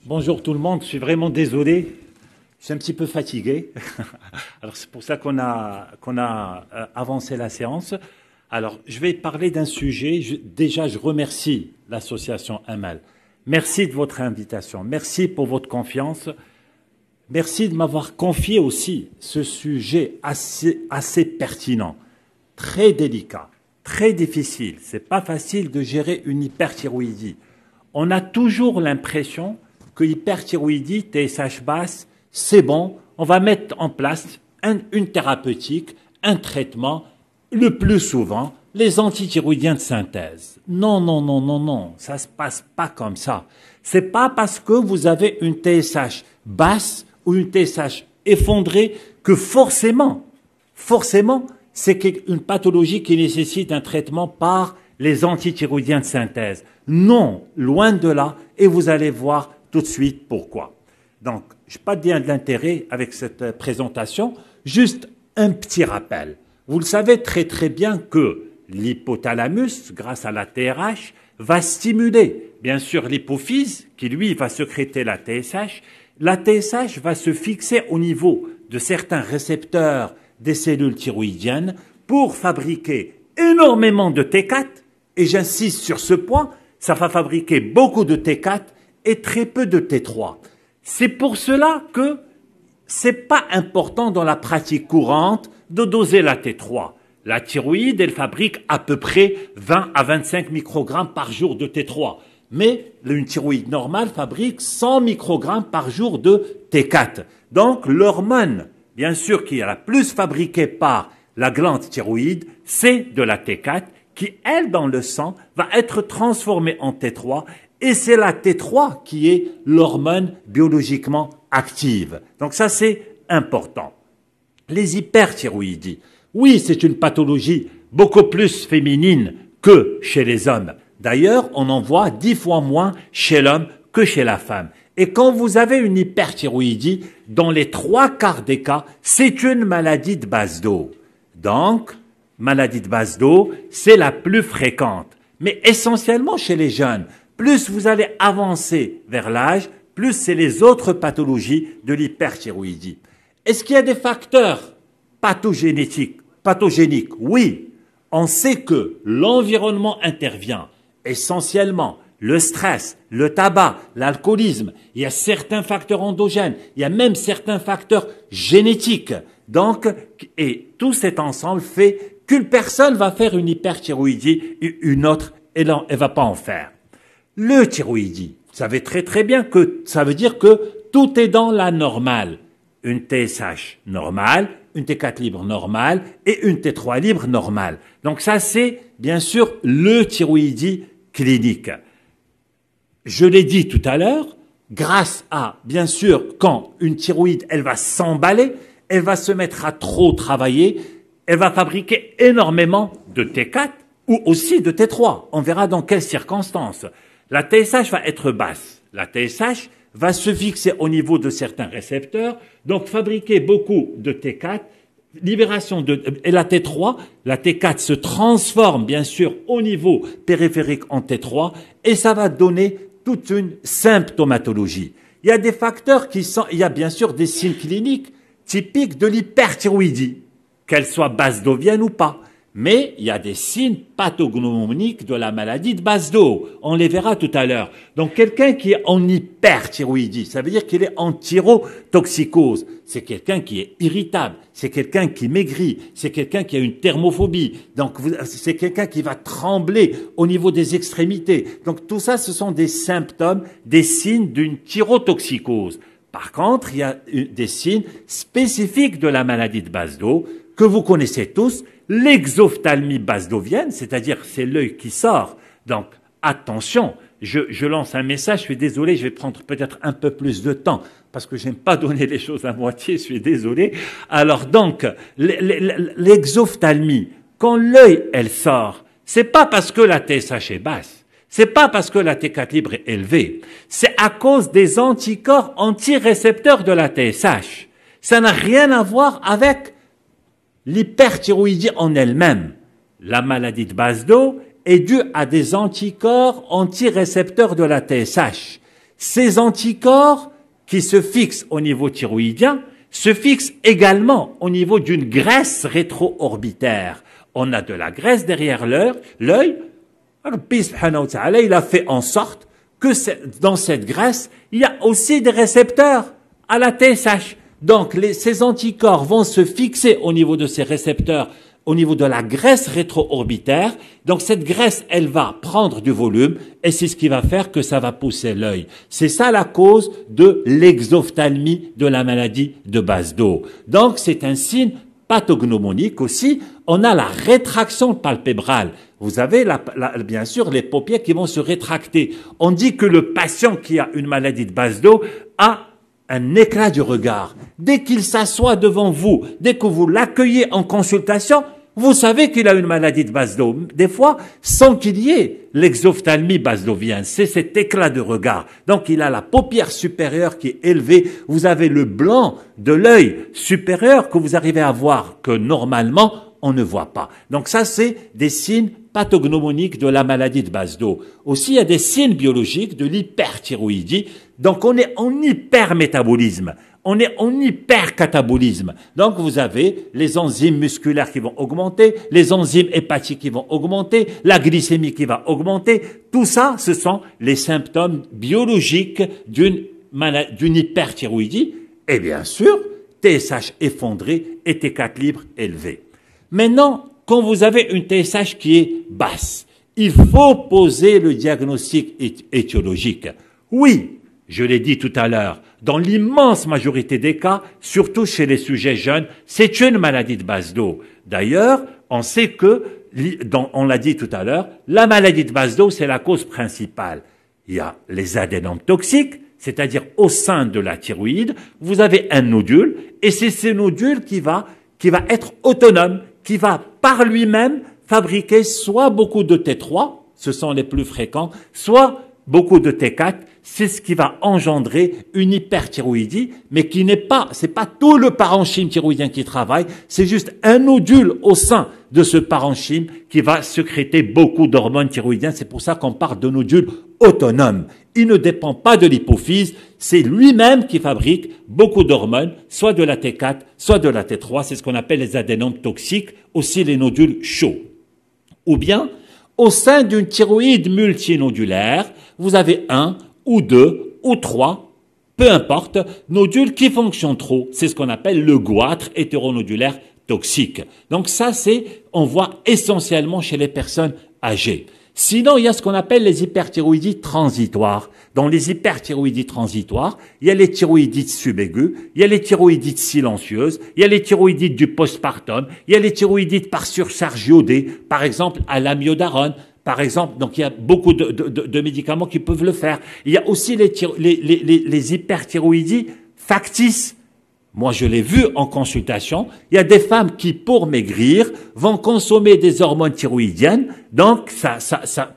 Bonjour tout le monde, je suis vraiment désolé, je suis un petit peu fatigué. Alors c'est pour ça qu'on a avancé la séance. Alors je vais parler d'un sujet, déjà je remercie l'association Amal. Merci de votre invitation, merci pour votre confiance, merci de m'avoir confié aussi ce sujet assez pertinent, très délicat, très difficile. C'est pas facile de gérer une hyperthyroïdie. On a toujours l'impression que l'hyperthyroïdie, TSH basse, c'est bon, on va mettre en place une thérapeutique, un traitement, le plus souvent, les antithyroïdiens de synthèse. Non, non, non, non, non, ça se passe pas comme ça. C'est pas parce que vous avez une TSH basse ou une TSH effondrée que forcément, c'est une pathologie qui nécessite un traitement par les antithyroïdiens de synthèse. Non, loin de là, et vous allez voir tout de suite pourquoi. Donc, je n'ai pas bien d'intérêt avec cette présentation, juste un petit rappel. Vous le savez très très bien que l'hypothalamus, grâce à la TRH, va stimuler, bien sûr, l'hypophyse, qui lui va sécréter la TSH. La TSH va se fixer au niveau de certains récepteurs des cellules thyroïdiennes pour fabriquer énormément de T4, et j'insiste sur ce point, ça va fabriquer beaucoup de T4 et très peu de T3. C'est pour cela que c'est pas important dans la pratique courante de doser la T3. La thyroïde, elle fabrique à peu près 20 à 25 microgrammes par jour de T3. Mais une thyroïde normale fabrique 100 microgrammes par jour de T4. Donc l'hormone, bien sûr, qui est la plus fabriquée par la glande thyroïde, c'est de la T4 qui, elle, dans le sang, va être transformée en T3. Et c'est la T3 qui est l'hormone biologiquement active. Donc ça, c'est important. Les hyperthyroïdies. Oui, c'est une pathologie beaucoup plus féminine que chez les hommes. D'ailleurs, on en voit 10 fois moins chez l'homme que chez la femme. Et quand vous avez une hyperthyroïdie, dans les 3/4 des cas, c'est une maladie de base d'eau. Donc, maladie de base d'eau, c'est la plus fréquente. Mais essentiellement chez les jeunes. Plus vous allez avancer vers l'âge, plus c'est les autres pathologies de l'hyperthyroïdie. Est-ce qu'il y a des facteurs pathogéniques? Oui. On sait que l'environnement intervient. Essentiellement, le stress, le tabac, l'alcoolisme. Il y a certains facteurs endogènes. Il y a même certains facteurs génétiques. Donc, et tout cet ensemble fait qu'une personne va faire une hyperthyroïdie et une autre, elle va pas en faire. Le thyroïdie, vous savez très très bien que ça veut dire que tout est dans la normale. Une TSH normale, une T4 libre normale et une T3 libre normale. Donc ça, c'est bien sûr le thyroïdie clinique. Je l'ai dit tout à l'heure, grâce à, bien sûr, quand une thyroïde, elle va s'emballer, elle va se mettre à trop travailler, elle va fabriquer énormément de T4 ou aussi de T3. On verra dans quelles circonstances. La TSH va être basse. La TSH va se fixer au niveau de certains récepteurs, donc fabriquer beaucoup de T4, libération de... Et la T3, la T4 se transforme bien sûr au niveau périphérique en T3 et ça va donner toute une symptomatologie. Il y a des facteurs il y a bien sûr des signes cliniques typiques de l'hyperthyroïdie, qu'elle soit base d'ovienne ou pas. Mais il y a des signes pathognomoniques de la maladie de base d'eau. On les verra tout à l'heure. Donc quelqu'un qui est en hyperthyroïdie, ça veut dire qu'il est en thyrotoxicose. C'est quelqu'un qui est irritable, c'est quelqu'un qui maigrit, c'est quelqu'un qui a une thermophobie. Donc c'est quelqu'un qui va trembler au niveau des extrémités. Donc tout ça, ce sont des symptômes, des signes d'une thyrotoxicose. Par contre, il y a des signes spécifiques de la maladie de base d'eau que vous connaissez tous. L'exophthalmie basedovienne, c'est-à-dire c'est l'œil qui sort. Donc, attention, je lance un message, je suis désolé, je vais prendre peut-être un peu plus de temps, parce que j'aime pas donner les choses à moitié, je suis désolé. Alors donc, l'exophthalmie, quand l'œil, elle sort, c'est pas parce que la TSH est basse, c'est pas parce que la T4 libre est élevée, c'est à cause des anticorps antirécepteurs de la TSH. Ça n'a rien à voir avec l'hyperthyroïdie en elle-même. La maladie de base d'eau est due à des anticorps antirécepteurs de la TSH. Ces anticorps qui se fixent au niveau thyroïdien se fixent également au niveau d'une graisse rétro-orbitaire. On a de la graisse derrière l'œil. Rabbi subhanahu wa ta'ala, il a fait en sorte que dans cette graisse, il y a aussi des récepteurs à la TSH. Donc, ces anticorps vont se fixer au niveau de ces récepteurs, au niveau de la graisse rétro-orbitaire. Donc, cette graisse, elle va prendre du volume et c'est ce qui va faire que ça va pousser l'œil. C'est ça la cause de l'exophthalmie de la maladie de Basedow. Donc, c'est un signe pathognomonique aussi. On a la rétraction palpébrale. Vous avez bien sûr les paupières qui vont se rétracter. On dit que le patient qui a une maladie de Basedow a un éclat du regard. Dès qu'il s'assoit devant vous, dès que vous l'accueillez en consultation, vous savez qu'il a une maladie de Basedow. Des fois, sans qu'il y ait l'exophthalmie basedowienne, c'est cet éclat de regard. Donc, il a la paupière supérieure qui est élevée. Vous avez le blanc de l'œil supérieur que vous arrivez à voir que normalement, on ne voit pas. Donc ça, c'est des signes pathognomoniques de la maladie de Basedow. Aussi, il y a des signes biologiques de l'hyperthyroïdie. Donc, on est en hypermétabolisme. On est en hypercatabolisme. Donc, vous avez les enzymes musculaires qui vont augmenter, les enzymes hépatiques qui vont augmenter, la glycémie qui va augmenter. Tout ça, ce sont les symptômes biologiques d'une hyperthyroïdie. Et bien sûr, TSH effondré et T4 libre élevé. Maintenant, quand vous avez une TSH qui est basse, il faut poser le diagnostic étiologique. Oui, je l'ai dit tout à l'heure, dans l'immense majorité des cas, surtout chez les sujets jeunes, c'est une maladie de Basedow. D'ailleurs, on sait que, on l'a dit tout à l'heure, la maladie de Basedow, c'est la cause principale. Il y a les adénomes toxiques, c'est-à-dire au sein de la thyroïde, vous avez un nodule, et c'est ce nodule qui va être autonome, qui va par lui-même fabriquer soit beaucoup de T3, ce sont les plus fréquents, soit beaucoup de T4, c'est ce qui va engendrer une hyperthyroïdie, mais qui c'est pas tout le parenchyme thyroïdien qui travaille, c'est juste un nodule au sein de ce parenchyme qui va sécréter beaucoup d'hormones thyroïdiennes. C'est pour ça qu'on parle de nodule autonome. Il ne dépend pas de l'hypophyse, c'est lui-même qui fabrique beaucoup d'hormones, soit de la T4, soit de la T3, c'est ce qu'on appelle les adénomes toxiques, aussi les nodules chauds. Ou bien, au sein d'une thyroïde multinodulaire, vous avez un ou deux ou trois, peu importe, nodules qui fonctionnent trop. C'est ce qu'on appelle le goitre hétéronodulaire toxique. Donc ça, on voit essentiellement chez les personnes âgées. Sinon, il y a ce qu'on appelle les hyperthyroïdies transitoires. Dans les hyperthyroïdies transitoires, il y a les thyroïdites subaiguës, il y a les thyroïdites silencieuses, il y a les thyroïdites du postpartum, il y a les thyroïdites par surcharge iodée, par exemple à l'amiodarone, par exemple. Donc il y a beaucoup de médicaments qui peuvent le faire. Il y a aussi les hyperthyroïdies factices. Moi, je l'ai vu en consultation. Il y a des femmes qui, pour maigrir, vont consommer des hormones thyroïdiennes. Donc,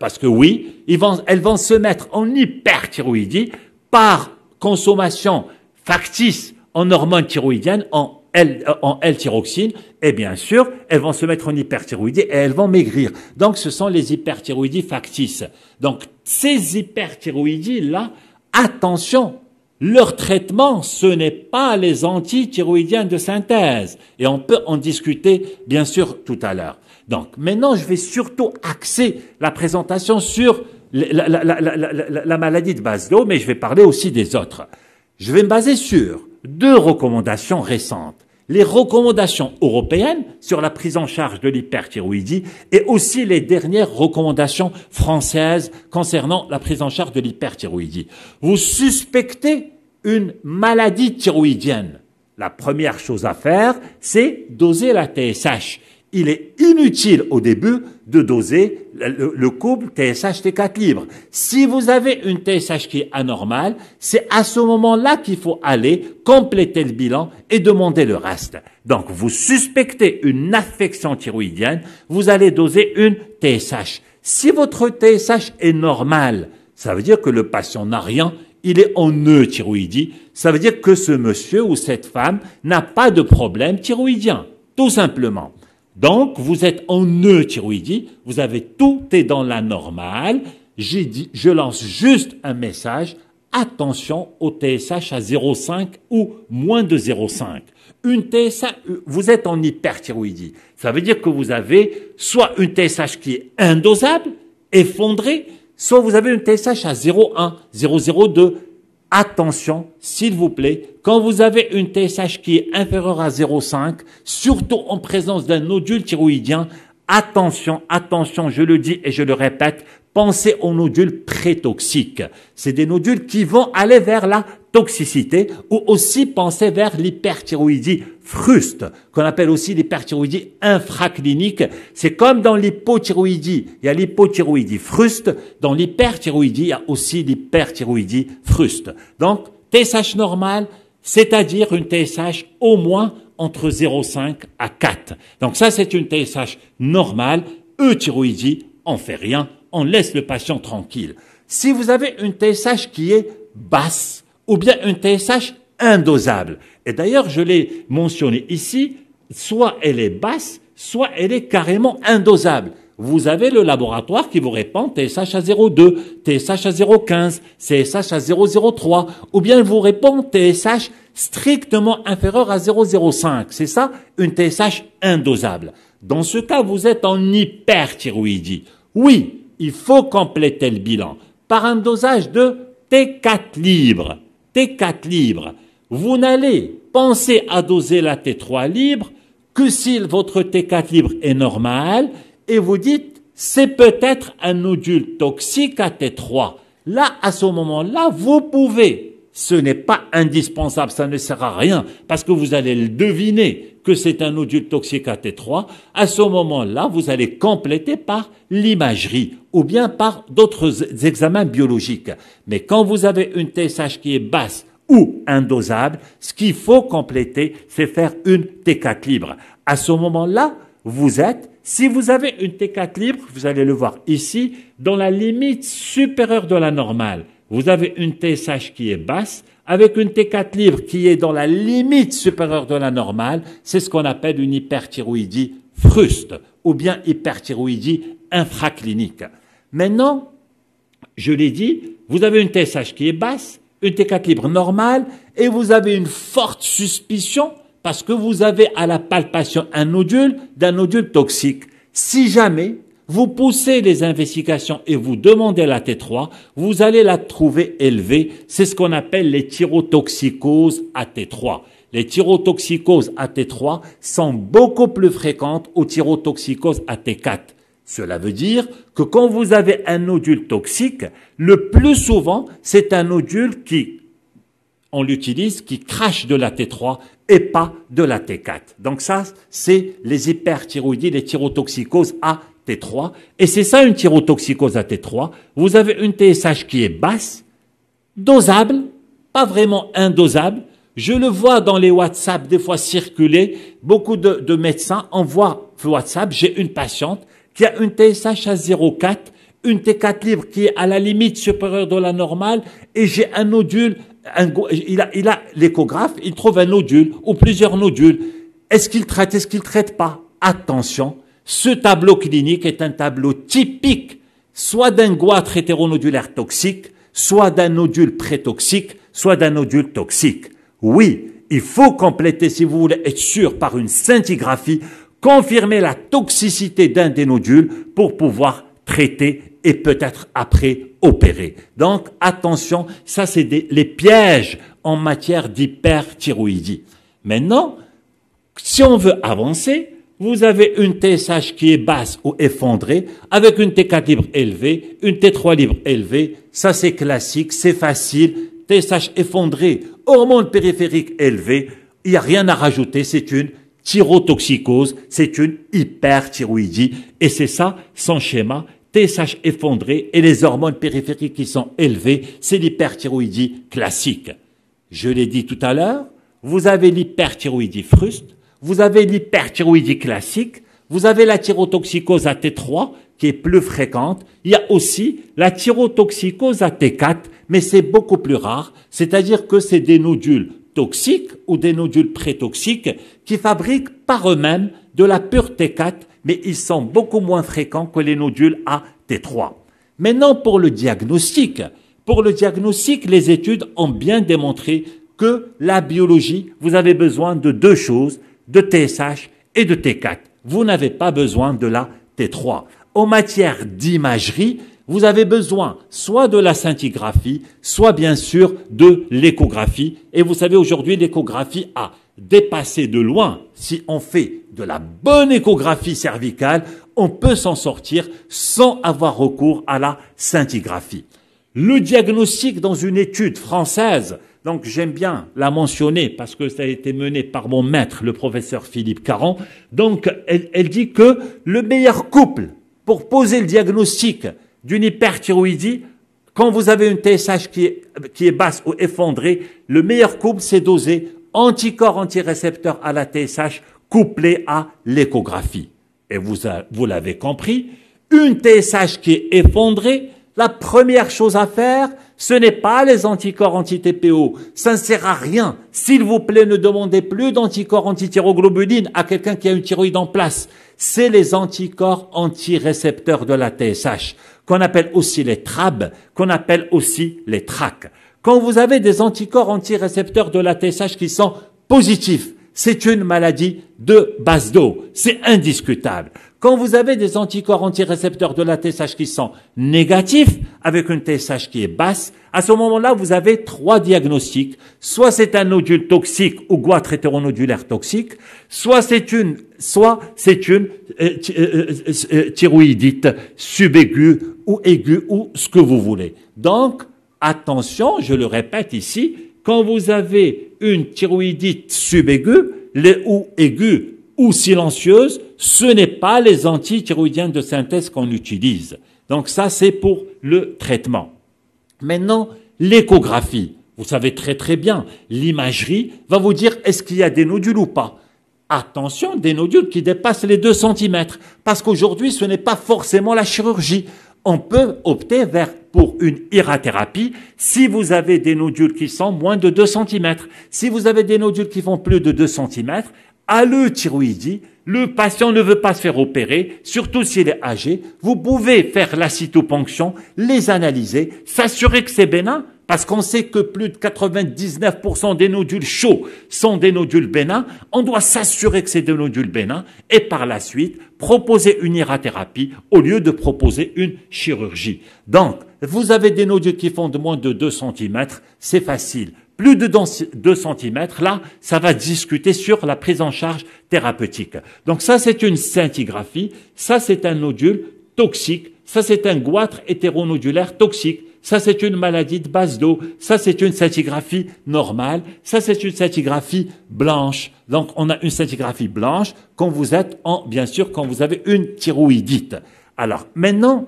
parce que oui, elles vont se mettre en hyperthyroïdie par consommation factice en hormones thyroïdiennes, en L-thyroxine. Et bien sûr, elles vont se mettre en hyperthyroïdie et elles vont maigrir. Donc, ce sont les hyperthyroïdies factices. Donc, ces hyperthyroïdies-là, attention! Leur traitement, ce n'est pas les antithyroïdiens de synthèse. Et on peut en discuter, bien sûr, tout à l'heure. Donc, maintenant, je vais surtout axer la présentation sur la maladie de Basedow, mais je vais parler aussi des autres. Je vais me baser sur deux recommandations récentes. Les recommandations européennes sur la prise en charge de l'hyperthyroïdie et aussi les dernières recommandations françaises concernant la prise en charge de l'hyperthyroïdie. Vous suspectez une maladie thyroïdienne. La première chose à faire, c'est doser la TSH. Il est inutile au début de doser le couple TSH-T4 libre. Si vous avez une TSH qui est anormale, c'est à ce moment-là qu'il faut aller compléter le bilan et demander le reste. Donc, vous suspectez une affection thyroïdienne, vous allez doser une TSH. Si votre TSH est normale, ça veut dire que le patient n'a rien, il est en euthyroïdie, ça veut dire que ce monsieur ou cette femme n'a pas de problème thyroïdien, tout simplement. Donc, vous êtes en euthyroïdie, vous avez tout est dans la normale. Je lance juste un message attention au TSH à 0,5 ou moins de 0,5. Une TSH, vous êtes en hyperthyroïdie. Ça veut dire que vous avez soit une TSH qui est indosable, effondrée, soit vous avez une TSH à 0,1, 0,02. Attention, s'il vous plaît, quand vous avez une TSH qui est inférieure à 0,5, surtout en présence d'un nodule thyroïdien, attention, attention, je le dis et je le répète, pensez aux nodules prétoxiques. C'est des nodules qui vont aller vers la toxicité ou aussi pensez vers l'hyperthyroïdie fruste, qu'on appelle aussi l'hyperthyroïdie infraclinique. C'est comme dans l'hypothyroïdie, il y a l'hypothyroïdie fruste, dans l'hyperthyroïdie, il y a aussi l'hyperthyroïdie fruste. Donc, TSH normal, c'est-à-dire une TSH au moins entre 0,5 à 4. Donc ça, c'est une TSH normale, euthyroïdie, on fait rien, on laisse le patient tranquille. Si vous avez une TSH qui est basse, ou bien une TSH indosable, et d'ailleurs, je l'ai mentionné ici, soit elle est basse, soit elle est carrément indosable. Vous avez le laboratoire qui vous répond TSH à 0,2, TSH à 0,15, TSH à 0,03, ou bien il vous répond TSH strictement inférieur à 0,05. C'est ça, une TSH indosable. Dans ce cas, vous êtes en hyperthyroïdie. Oui, il faut compléter le bilan par un dosage de T4 libre. T4 libre. Vous n'allez penser à doser la T3 libre que si votre T4 libre est normal et vous dites c'est peut-être un nodule toxique à T3. Là, à ce moment-là, vous pouvez. Ce n'est pas indispensable, ça ne sert à rien, parce que vous allez le deviner que c'est un nodule toxique à T3. À ce moment-là, vous allez compléter par l'imagerie ou bien par d'autres examens biologiques. Mais quand vous avez une TSH qui est basse ou indosable, ce qu'il faut compléter, c'est faire une T4 libre. À ce moment-là, vous êtes, si vous avez une T4 libre, vous allez le voir ici, dans la limite supérieure de la normale. Vous avez une TSH qui est basse, avec une T4 libre qui est dans la limite supérieure de la normale, c'est ce qu'on appelle une hyperthyroïdie fruste, ou bien hyperthyroïdie infraclinique. Maintenant, je l'ai dit, vous avez une TSH qui est basse, une T4 libre normale, et vous avez une forte suspicion, parce que vous avez à la palpation un nodule, d'un nodule toxique. Si jamais vous poussez les investigations et vous demandez la T3, vous allez la trouver élevée. C'est ce qu'on appelle les thyrotoxicoses à T3. Les thyrotoxicoses à T3 sont beaucoup plus fréquentes aux thyrotoxicoses à T4. Cela veut dire que quand vous avez un nodule toxique, le plus souvent, c'est un nodule qui, on l'utilise, qui crache de la T3 et pas de la T4. Donc ça, c'est les hyperthyroïdies, les thyrotoxicoses à T3. Et c'est ça une thyrotoxicose à T3. Vous avez une TSH qui est basse, dosable, pas vraiment indosable. Je le vois dans les WhatsApp des fois circuler. Beaucoup de médecins envoient WhatsApp. J'ai une patiente qui a une TSH à 0,4, une T4 libre qui est à la limite supérieure de la normale et j'ai un nodule. Il a l'échographe, il trouve un nodule ou plusieurs nodules. Est-ce qu'il traite, est-ce qu'il traite pas? Attention, ce tableau clinique est un tableau typique soit d'un goitre hétéronodulaire toxique, soit d'un nodule prétoxique, soit d'un nodule toxique. Oui, il faut compléter, si vous voulez être sûr, par une scintigraphie, confirmer la toxicité d'un des nodules pour pouvoir traiter et peut-être après opérer. Donc attention, ça c'est les pièges en matière d'hyperthyroïdie. Maintenant, si on veut avancer, vous avez une TSH qui est basse ou effondrée, avec une T4 libre élevée, une T3 libre élevée, ça c'est classique, c'est facile, TSH effondrée, hormones périphériques élevées, il n'y a rien à rajouter, c'est une thyrotoxicose, c'est une hyperthyroïdie, et c'est ça son schéma. TSH effondré et les hormones périphériques qui sont élevées, c'est l'hyperthyroïdie classique. Je l'ai dit tout à l'heure, vous avez l'hyperthyroïdie fruste, vous avez l'hyperthyroïdie classique, vous avez la thyrotoxicose à T3 qui est plus fréquente, il y a aussi la thyrotoxicose à T4, mais c'est beaucoup plus rare, c'est-à-dire que c'est des nodules toxiques ou des nodules prétoxiques qui fabriquent par eux-mêmes de la pure T4, mais ils sont beaucoup moins fréquents que les nodules à T3. Maintenant, pour le diagnostic, Pour le diagnostic, les études ont bien démontré que la biologie, vous avez besoin de deux choses, de TSH et de T4. Vous n'avez pas besoin de la T3. En matière d'imagerie, vous avez besoin soit de la scintigraphie, soit bien sûr de l'échographie. Et vous savez, aujourd'hui, l'échographie a dépassé de loin. Si on fait de la bonne échographie cervicale, on peut s'en sortir sans avoir recours à la scintigraphie. Le diagnostic dans une étude française, donc j'aime bien la mentionner parce que ça a été mené par mon maître, le professeur Philippe Caron. Donc elle dit que le meilleur couple pour poser le diagnostic d'une hyperthyroïdie, quand vous avez une TSH qui est basse ou effondrée, le meilleur couple c'est doser anticorps antirécepteurs à la TSH couplé à l'échographie. Et vous l'avez compris, une TSH qui est effondrée, la première chose à faire, ce n'est pas les anticorps anti-TPO. Ça ne sert à rien. S'il vous plaît, ne demandez plus d'anticorps anti-thyroglobuline à quelqu'un qui a une thyroïde en place. C'est les anticorps anti-récepteurs de la TSH, qu'on appelle aussi les TRAB, qu'on appelle aussi les TRAC. Quand vous avez des anticorps anti-récepteurs de la TSH qui sont positifs, c'est une maladie de base d'eau. C'est indiscutable. Quand vous avez des anticorps antirécepteurs de la TSH qui sont négatifs, avec une TSH qui est basse, à ce moment-là, vous avez trois diagnostics. Soit c'est un nodule toxique ou goitre hétéronodulaire toxique, soit c'est une thyroïdite subaiguë ou aiguë ou ce que vous voulez. Donc, attention, je le répète ici, quand vous avez une thyroïdite subaiguë ou aiguë ou silencieuse, ce n'est pas les antithyroïdiens de synthèse qu'on utilise. Donc ça, c'est pour le traitement. Maintenant, l'échographie. Vous savez très très bien, l'imagerie va vous dire est-ce qu'il y a des nodules ou pas. Attention, des nodules qui dépassent les 2 cm, parce qu'aujourd'hui, ce n'est pas forcément la chirurgie. On peut opter pour une irathérapie si vous avez des nodules qui sont moins de 2 cm. Si vous avez des nodules qui font plus de 2 cm, à l'euthyroïdie, le patient ne veut pas se faire opérer, surtout s'il est âgé. Vous pouvez faire la cytoponction, les analyser, s'assurer que c'est bénin, parce qu'on sait que plus de 99% des nodules chauds sont des nodules bénins. On doit s'assurer que c'est des nodules bénins et par la suite proposer une irathérapie au lieu de proposer une chirurgie. Donc, vous avez des nodules qui font de moins de 2 cm, c'est facile. Plus de 2 cm, là, ça va discuter sur la prise en charge thérapeutique. Donc ça, c'est une scintigraphie, ça, c'est un nodule toxique, ça, c'est un goitre hétéronodulaire toxique, ça, c'est une maladie de base d'eau, ça, c'est une scintigraphie normale, ça, c'est une scintigraphie blanche. Donc, on a une scintigraphie blanche quand vous êtes bien sûr, quand vous avez une thyroïdite. Alors, maintenant,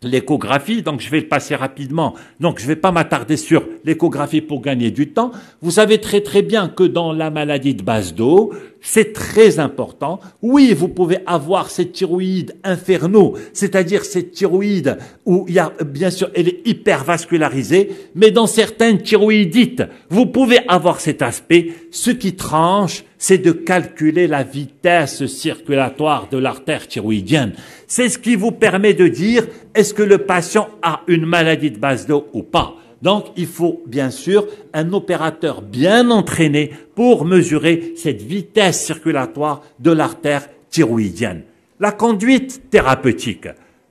l'échographie, donc je vais le passer rapidement, donc je ne vais pas m'attarder sur l'échographie pour gagner du temps. Vous savez très très bien que dans la maladie de base d'eau, c'est très important. Oui, vous pouvez avoir ces thyroïdes infernaux, c'est-à-dire ces thyroïdes où il y a, bien sûr, elle est hypervascularisée, mais dans certaines thyroïdites, vous pouvez avoir cet aspect. Ce qui tranche, c'est de calculer la vitesse circulatoire de l'artère thyroïdienne. C'est ce qui vous permet de dire est-ce que le patient a une maladie de base d'eau ou pas. Donc, il faut bien sûr un opérateur bien entraîné pour mesurer cette vitesse circulatoire de l'artère thyroïdienne. La conduite thérapeutique,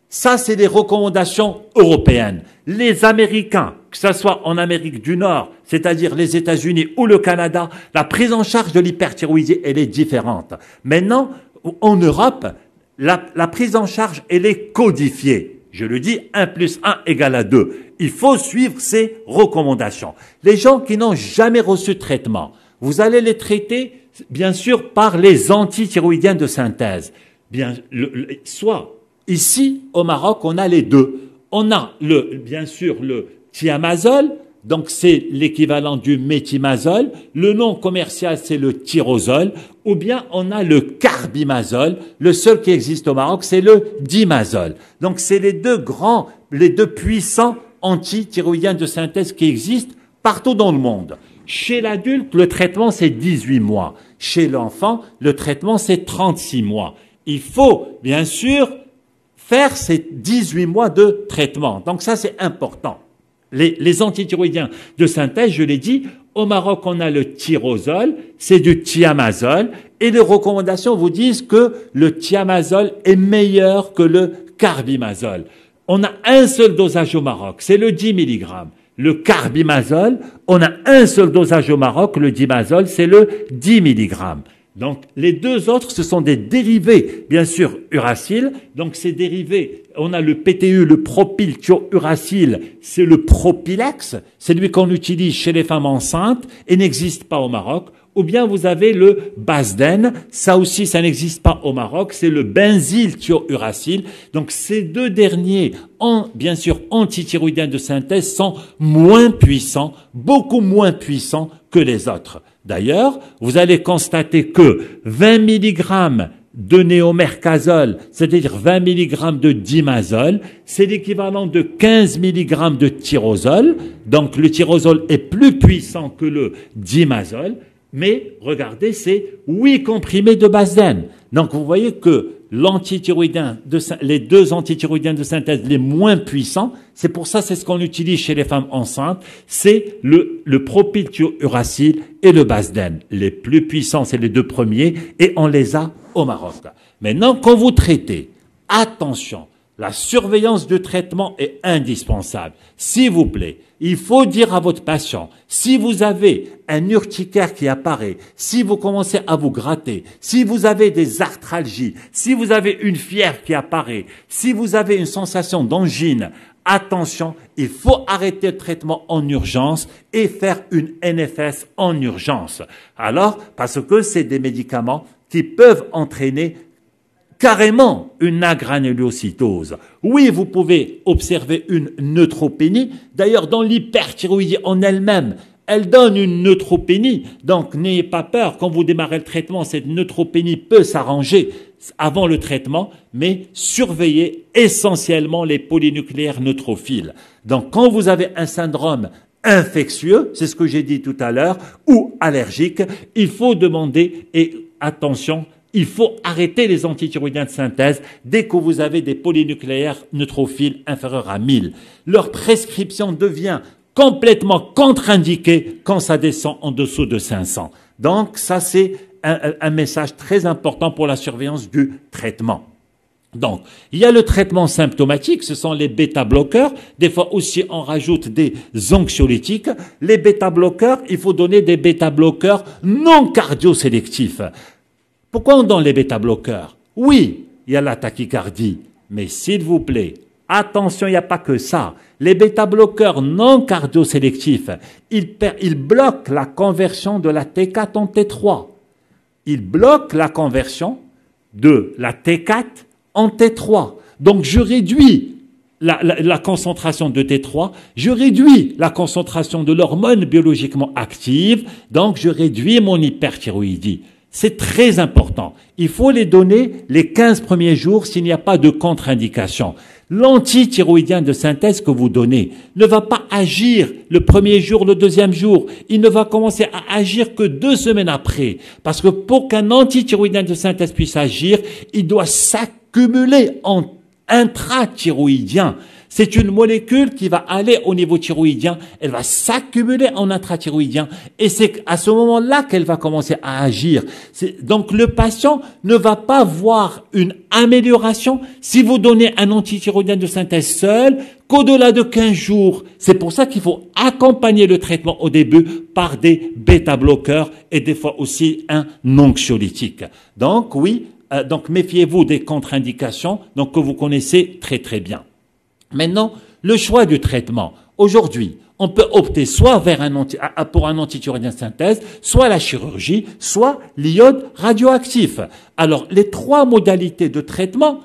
ça c'est les recommandations européennes. Les Américains, que ce soit en Amérique du Nord, c'est-à-dire les États-Unis ou le Canada, la prise en charge de l'hyperthyroïdie, elle est différente. Maintenant, en Europe, la prise en charge, elle est codifiée. Je le dis, 1 + 1 = 2. Il faut suivre ces recommandations. Les gens qui n'ont jamais reçu de traitement, vous allez les traiter, bien sûr, par les antithyroïdiens de synthèse. Soit, ici, au Maroc, on a les deux. On a, bien sûr, le thiamazole, donc c'est l'équivalent du méthimazole. Le nom commercial, c'est le tyrosol. Ou bien on a le carbimazole. Le seul qui existe au Maroc, c'est le dimazole. Donc c'est les deux puissants antithyroïdiens de synthèse qui existent partout dans le monde. Chez l'adulte, le traitement, c'est 18 mois. Chez l'enfant, le traitement, c'est 36 mois. Il faut, bien sûr, faire ces 18 mois de traitement. Donc ça, c'est important. Les antithyroïdiens de synthèse, je l'ai dit, au Maroc, on a le tyrosol, c'est du thiamazole, et les recommandations vous disent que le thiamazole est meilleur que le carbimazole. On a un seul dosage au Maroc, c'est le 10 mg. Le carbimazole, on a un seul dosage au Maroc, le dimazole, c'est le 10 mg. Donc, les deux autres, ce sont des dérivés, bien sûr, uracile. Donc, ces dérivés, on a le PTU, le propylthiouracile, c'est le Propilex. C'est lui qu'on utilise chez les femmes enceintes et n'existe pas au Maroc. Ou bien vous avez le Basden, ça aussi, ça n'existe pas au Maroc, c'est le benzylthiouracile. Donc, ces deux derniers, bien sûr, antithyroïdiens de synthèse, sont moins puissants, beaucoup moins puissants que les autres. D'ailleurs, vous allez constater que 20 mg de néomercazole, c'est-à-dire 20 mg de dimazole, c'est l'équivalent de 15 mg de tyrosol. Donc, le tyrosol est plus puissant que le dimazole. Mais, regardez, c'est 8 comprimés de Basden. Donc, vous voyez que les deux antithyroïdiens de synthèse les moins puissants, c'est pour ça, c'est ce qu'on utilise chez les femmes enceintes, c'est le propylthiouracile et le Basden. Les plus puissants, c'est les deux premiers, et on les a au Maroc. Maintenant, quand vous traitez, attention, la surveillance du traitement est indispensable. S'il vous plaît, il faut dire à votre patient, si vous avez un urticaire qui apparaît, si vous commencez à vous gratter, si vous avez des arthralgies, si vous avez une fièvre qui apparaît, si vous avez une sensation d'angine, attention, il faut arrêter le traitement en urgence et faire une NFS en urgence. Alors, parce que c'est des médicaments qui peuvent entraîner carrément une agranulocytose. Oui, vous pouvez observer une neutropénie. D'ailleurs, dans l'hyperthyroïdie en elle-même, elle donne une neutropénie. Donc, n'ayez pas peur. Quand vous démarrez le traitement, cette neutropénie peut s'arranger avant le traitement, mais surveillez essentiellement les polynucléaires neutrophiles. Donc, quand vous avez un syndrome infectieux, c'est ce que j'ai dit tout à l'heure, ou allergique, il faut demander, et attention, il faut arrêter les antithyroïdiens de synthèse dès que vous avez des polynucléaires neutrophiles inférieurs à 1000. Leur prescription devient complètement contre-indiquée quand ça descend en dessous de 500. Donc ça, c'est un message très important pour la surveillance du traitement. Donc, il y a le traitement symptomatique, ce sont les bêta-bloqueurs. Des fois aussi, on rajoute des anxiolytiques. Les bêta-bloqueurs, il faut donner des bêta-bloqueurs non cardiosélectifs. Pourquoi on donne les bêta-bloqueurs? Oui, il y a la tachycardie, mais s'il vous plaît, attention, il n'y a pas que ça. Les bêta-bloqueurs non cardiosélectifs, ils bloquent la conversion de la T4 en T3. Ils bloquent la conversion de la T4 en T3. Donc, je réduis la concentration de T3, je réduis la concentration de l'hormone biologiquement active, donc je réduis mon hyperthyroïdie. C'est très important. Il faut les donner les 15 premiers jours s'il n'y a pas de contre-indication. L'antithyroïdien de synthèse que vous donnez ne va pas agir le premier jour, le deuxième jour. Il ne va commencer à agir que 2 semaines après. Parce que pour qu'un antithyroïdien de synthèse puisse agir, il doit s'accumuler en intrathyroïdien. C'est une molécule qui va aller au niveau thyroïdien, elle va s'accumuler en intrathyroïdien et c'est à ce moment-là qu'elle va commencer à agir. Donc le patient ne va pas voir une amélioration si vous donnez un antithyroïdien de synthèse seul qu'au-delà de 15 jours. C'est pour ça qu'il faut accompagner le traitement au début par des bêta-bloqueurs et des fois aussi un anxiolytique. Donc oui, donc méfiez-vous des contre-indications donc que vous connaissez très très bien. Maintenant, le choix du traitement. Aujourd'hui, on peut opter soit vers pour un antithyroïdien de synthèse, soit la chirurgie, soit l'iode radioactif. Alors, les 3 modalités de traitement,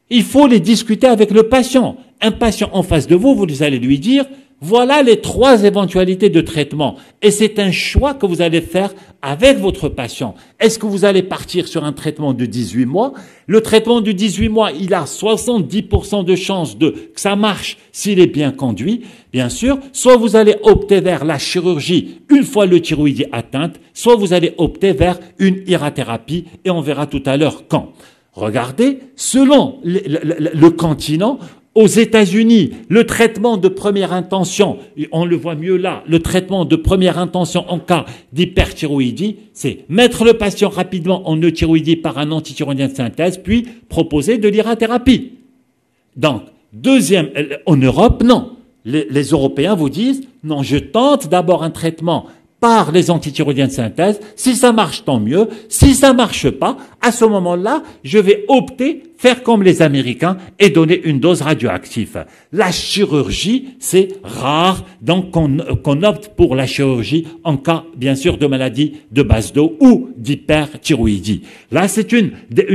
il faut les discuter avec le patient. Un patient en face de vous, vous allez lui dire, voilà les 3 éventualités de traitement. Et c'est un choix que vous allez faire avec votre patient. Est-ce que vous allez partir sur un traitement de 18 mois? Le traitement de 18 mois, il a 70% de chances que ça marche s'il est bien conduit, bien sûr. Soit vous allez opter vers la chirurgie une fois le thyroïdie atteinte, soit vous allez opter vers une irathérapie et on verra tout à l'heure quand. Regardez, selon le continent, Aux États-Unis, le traitement de première intention, on le voit mieux là, le traitement de première intention en cas d'hyperthyroïdie, c'est mettre le patient rapidement en euthyroïdie par un antithyroïdien de synthèse, puis proposer de l'irathérapie. Donc, deuxième, en Europe, non. Les Européens vous disent, non, je tente d'abord un traitement par les antithyroïdiens de synthèse. Si ça marche, tant mieux. Si ça marche pas, à ce moment-là, je vais opter, faire comme les Américains et donner une dose radioactive. La chirurgie, c'est rare, donc qu'on opte pour la chirurgie en cas, bien sûr, de maladie de base d'eau ou d'hyperthyroïdie. Là, c'est une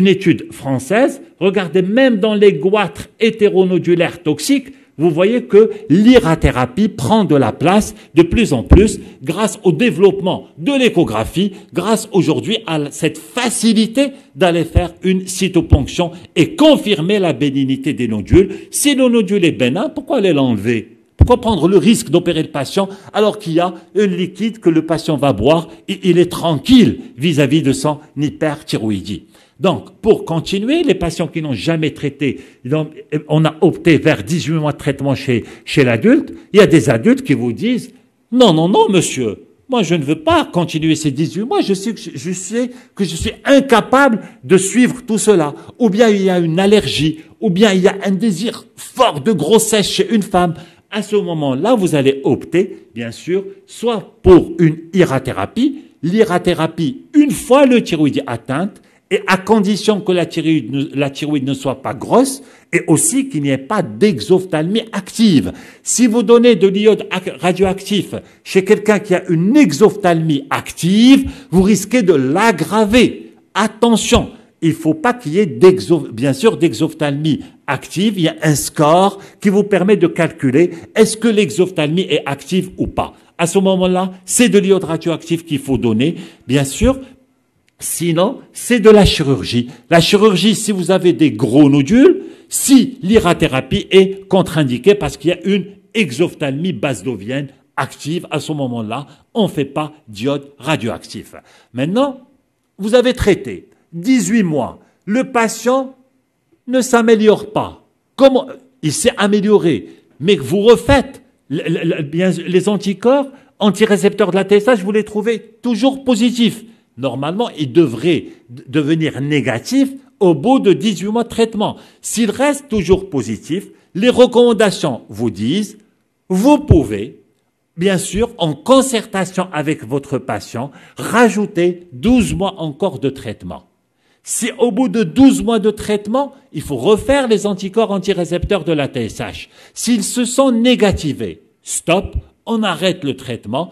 étude française. Regardez, même dans les goitres hétéronodulaires toxiques, vous voyez que l'irathérapie prend de la place de plus en plus grâce au développement de l'échographie, grâce aujourd'hui à cette facilité d'aller faire une cytoponction et confirmer la bénignité des nodules. Si le nodule est bénin, pourquoi aller l'enlever? Pourquoi prendre le risque d'opérer le patient alors qu'il y a un liquide que le patient va boire et il est tranquille vis-à-vis de son hyperthyroïdie? Donc, pour continuer, les patients qui n'ont jamais traité, on a opté vers 18 mois de traitement chez l'adulte. Il y a des adultes qui vous disent « Non, non, non, monsieur, moi je ne veux pas continuer ces 18 mois, je sais que je suis incapable de suivre tout cela. » Ou bien il y a une allergie, ou bien il y a un désir fort de grossesse chez une femme. À ce moment-là, vous allez opter, bien sûr, soit pour une irathérapie, l'irathérapie une fois le thyroïde atteinte, et à condition que la thyroïde ne soit pas grosse, et aussi qu'il n'y ait pas d'exophtalmie active. Si vous donnez de l'iode radioactif chez quelqu'un qui a une exophtalmie active, vous risquez de l'aggraver. Attention, il ne faut pas qu'il y ait bien sûr d'exophtalmie active. Il y a un score qui vous permet de calculer est-ce que l'exophtalmie est active ou pas. À ce moment-là, c'est de l'iode radioactif qu'il faut donner, bien sûr. Sinon, c'est de la chirurgie. La chirurgie, si vous avez des gros nodules, si l'irathérapie est contre-indiquée parce qu'il y a une exophtalmie basdovienne active, à ce moment-là, on ne fait pas d'iode radioactif. Maintenant, vous avez traité 18 mois. Le patient ne s'améliore pas. Comment? Il s'est amélioré. Mais vous refaites les anticorps, antirécepteurs de la TSH, vous les trouvez toujours positifs. Normalement, il devrait devenir négatif au bout de 18 mois de traitement. S'il reste toujours positif, les recommandations vous disent, vous pouvez, bien sûr, en concertation avec votre patient, rajouter 12 mois encore de traitement. Si au bout de 12 mois de traitement, il faut refaire les anticorps antirécepteurs de la TSH. S'ils se sont négativés, stop, on arrête le traitement,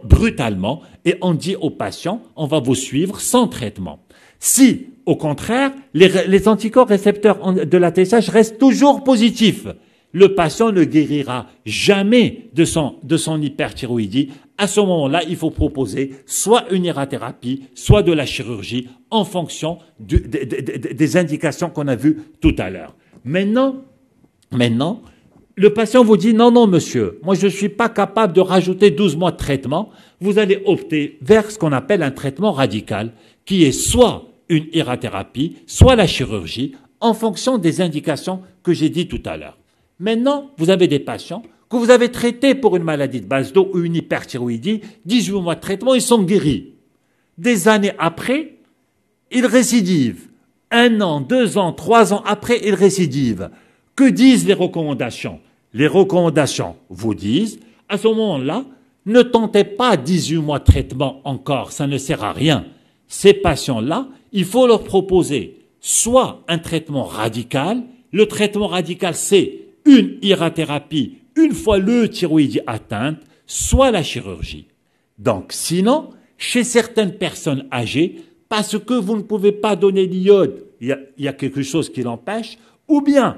brutalement, et on dit au patient, on va vous suivre sans traitement. Si, au contraire, les anticorps récepteurs de la TSH restent toujours positifs, le patient ne guérira jamais de son hyperthyroïdie. À ce moment-là, il faut proposer soit une irathérapie, soit de la chirurgie, en fonction des indications qu'on a vues tout à l'heure. Maintenant, le patient vous dit, non, non, monsieur, moi je ne suis pas capable de rajouter 12 mois de traitement. Vous allez opter vers ce qu'on appelle un traitement radical, qui est soit une irathérapie, soit la chirurgie, en fonction des indications que j'ai dit tout à l'heure. Maintenant, vous avez des patients que vous avez traités pour une maladie de base d'eau ou une hyperthyroïdie, 18 mois de traitement, ils sont guéris. Des années après, ils récidivent. 1 an, 2 ans, 3 ans après, ils récidivent. Que disent les recommandations? Les recommandations vous disent, à ce moment-là, ne tentez pas 18 mois de traitement encore, ça ne sert à rien. Ces patients-là, il faut leur proposer soit un traitement radical. Le traitement radical, c'est une irathérapie une fois le thyroïde atteinte, soit la chirurgie. Donc, sinon, chez certaines personnes âgées, parce que vous ne pouvez pas donner l'iode, il y a quelque chose qui l'empêche, ou bien,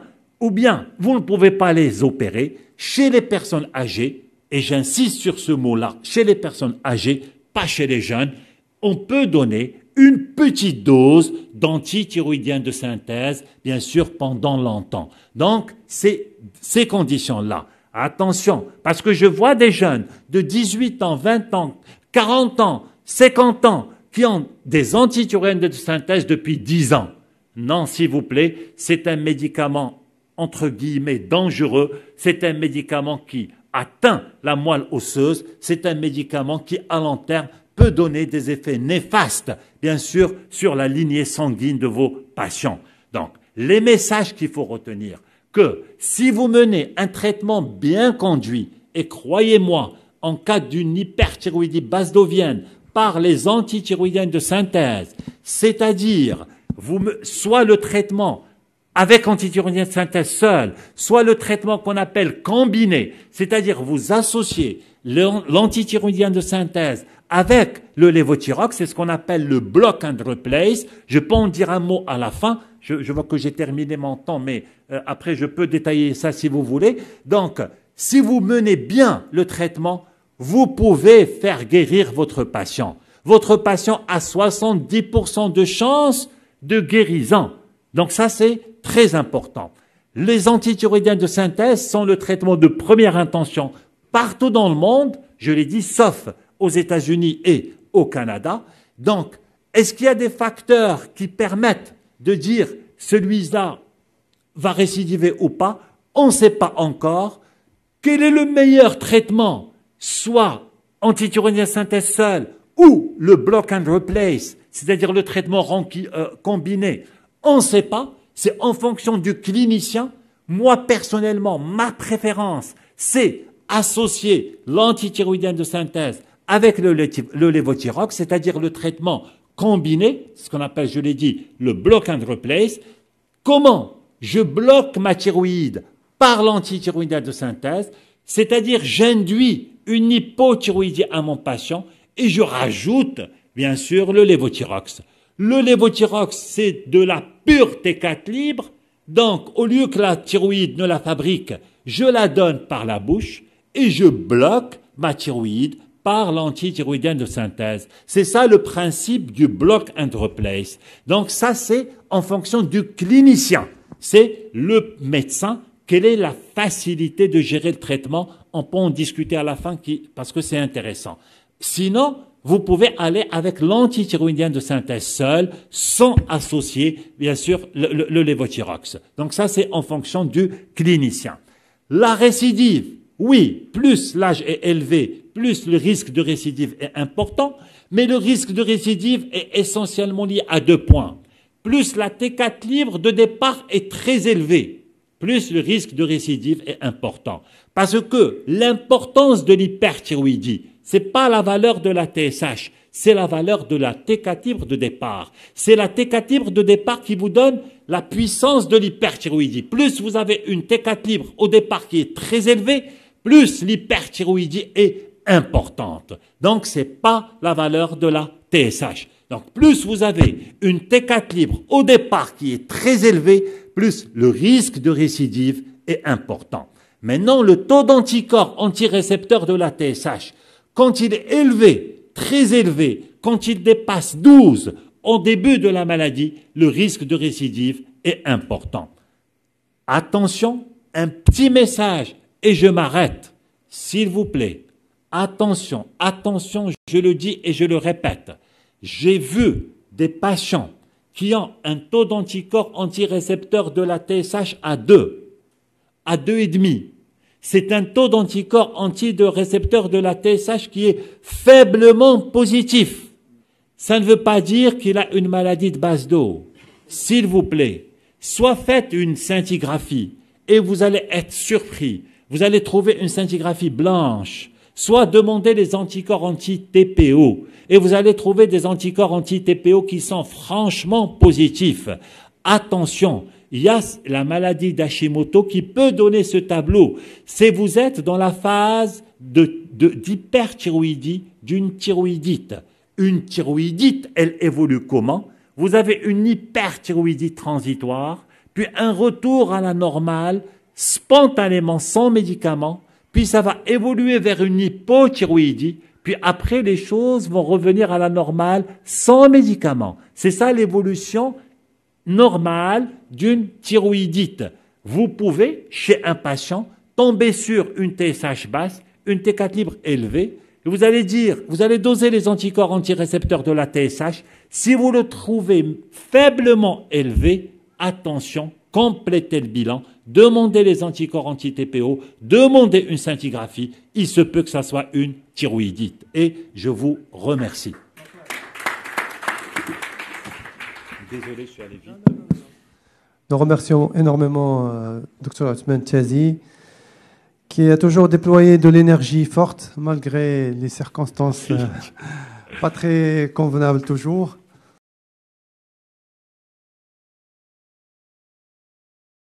vous ne pouvez pas les opérer, chez les personnes âgées, et j'insiste sur ce mot-là, chez les personnes âgées, pas chez les jeunes, on peut donner une petite dose d'antithyroïdien de synthèse, bien sûr, pendant longtemps. Donc, c'est ces conditions-là. Attention, parce que je vois des jeunes de 18 ans, 20 ans, 40 ans, 50 ans, qui ont des antithyroïdiens de synthèse depuis 10 ans. Non, s'il vous plaît, c'est un médicament entre guillemets, dangereux. C'est un médicament qui atteint la moelle osseuse. C'est un médicament qui, à long terme, peut donner des effets néfastes, bien sûr, sur la lignée sanguine de vos patients. Donc, les messages qu'il faut retenir, que si vous menez un traitement bien conduit, et croyez-moi, en cas d'une hyperthyroïdie basedovienne par les antithyroïdiennes de synthèse, c'est-à-dire soit le traitement avec antithyroïdienne de synthèse seul, soit le traitement qu'on appelle combiné, c'est-à-dire vous associez l'antithyroïdienne de synthèse avec le lévothyrox, c'est ce qu'on appelle le block and replace. Je peux en dire un mot à la fin. Je vois que j'ai terminé mon temps, mais après je peux détailler ça si vous voulez. Donc, si vous menez bien le traitement, vous pouvez faire guérir votre patient. Votre patient a 70% de chance de guérison. Donc ça, c'est très important. Les antithyroïdiennes de synthèse sont le traitement de première intention partout dans le monde, je l'ai dit, sauf aux États-Unis et au Canada. Donc, est-ce qu'il y a des facteurs qui permettent de dire celui-là va récidiver ou pas? On ne sait pas encore. Quel est le meilleur traitement? Soit antithyroïdienne de synthèse seule ou le block and replace, c'est-à-dire le traitement combiné. On ne sait pas. C'est en fonction du clinicien. Moi, personnellement, ma préférence, c'est associer l'antithyroïdienne de synthèse avec le lévothyrox, c'est-à-dire le traitement combiné, ce qu'on appelle, je l'ai dit, le block and replace. Comment je bloque ma thyroïde par l'antithyroïdienne de synthèse, c'est-à-dire j'induis une hypothyroïdie à mon patient et je rajoute, bien sûr, le lévothyrox. Le lévothyrox, c'est de la pure T4 libre, donc au lieu que la thyroïde ne la fabrique, je la donne par la bouche et je bloque ma thyroïde par l'antithyroïdienne de synthèse. C'est ça le principe du block and replace. Donc ça, c'est en fonction du clinicien. C'est le médecin. Quelle est la facilité de gérer le traitement? On peut en discuter à la fin parce que c'est intéressant. Sinon, vous pouvez aller avec l'antithyroïdienne de synthèse seule, sans associer, bien sûr, le lévothyrox. Donc ça, c'est en fonction du clinicien. La récidive, oui, plus l'âge est élevé, plus le risque de récidive est important, mais le risque de récidive est essentiellement lié à 2 points. Plus la T4 libre de départ est très élevée, plus le risque de récidive est important. Parce que l'importance de l'hyperthyroïdie, c'est pas la valeur de la TSH, c'est la valeur de la T4 libre de départ. C'est la T4 libre de départ qui vous donne la puissance de l'hyperthyroïdie. Plus vous avez une T4 libre au départ qui est très élevée, plus l'hyperthyroïdie est importante. Donc, c'est pas la valeur de la TSH. Donc, plus vous avez une T4 libre au départ qui est très élevée, plus le risque de récidive est important. Maintenant, le taux d'anticorps antirécepteurs de la TSH, quand il est élevé, très élevé, quand il dépasse 12 au début de la maladie, le risque de récidive est important. Attention, un petit message, et je m'arrête, s'il vous plaît. Attention, attention, je le dis et je le répète. J'ai vu des patients qui ont un taux d'anticorps antirécepteurs de la TSH à 2, à 2,5. C'est un taux d'anticorps anti-récepteurs de la TSH qui est faiblement positif. Ça ne veut pas dire qu'il a une maladie de base d'eau. S'il vous plaît, soit faites une scintigraphie et vous allez être surpris. Vous allez trouver une scintigraphie blanche. Soit demandez les anticorps anti-TPO et vous allez trouver des anticorps anti-TPO qui sont franchement positifs. Attention, il y a la maladie d'Hashimoto qui peut donner ce tableau. C'est vous êtes dans la phase d'hyperthyroïdie d'une thyroïdite. Une thyroïdite, elle évolue comment? Vous avez une hyperthyroïdie transitoire, puis un retour à la normale, spontanément, sans médicaments, puis ça va évoluer vers une hypothyroïdie, puis après les choses vont revenir à la normale sans médicaments. C'est ça l'évolution normale d'une thyroïdite. Vous pouvez, chez un patient, tomber sur une TSH basse, une T4 libre élevée, et vous allez doser les anticorps antirécepteurs de la TSH. Si vous le trouvez faiblement élevé, attention, compléter le bilan, demander les anticorps anti-TPO, demander une scintigraphie. Il se peut que ça soit une thyroïdite. Et je vous remercie. Désolé, je suis allé vite. Nous remercions énormément Dr Othman Chazi, qui a toujours déployé de l'énergie forte, malgré les circonstances pas très convenables toujours.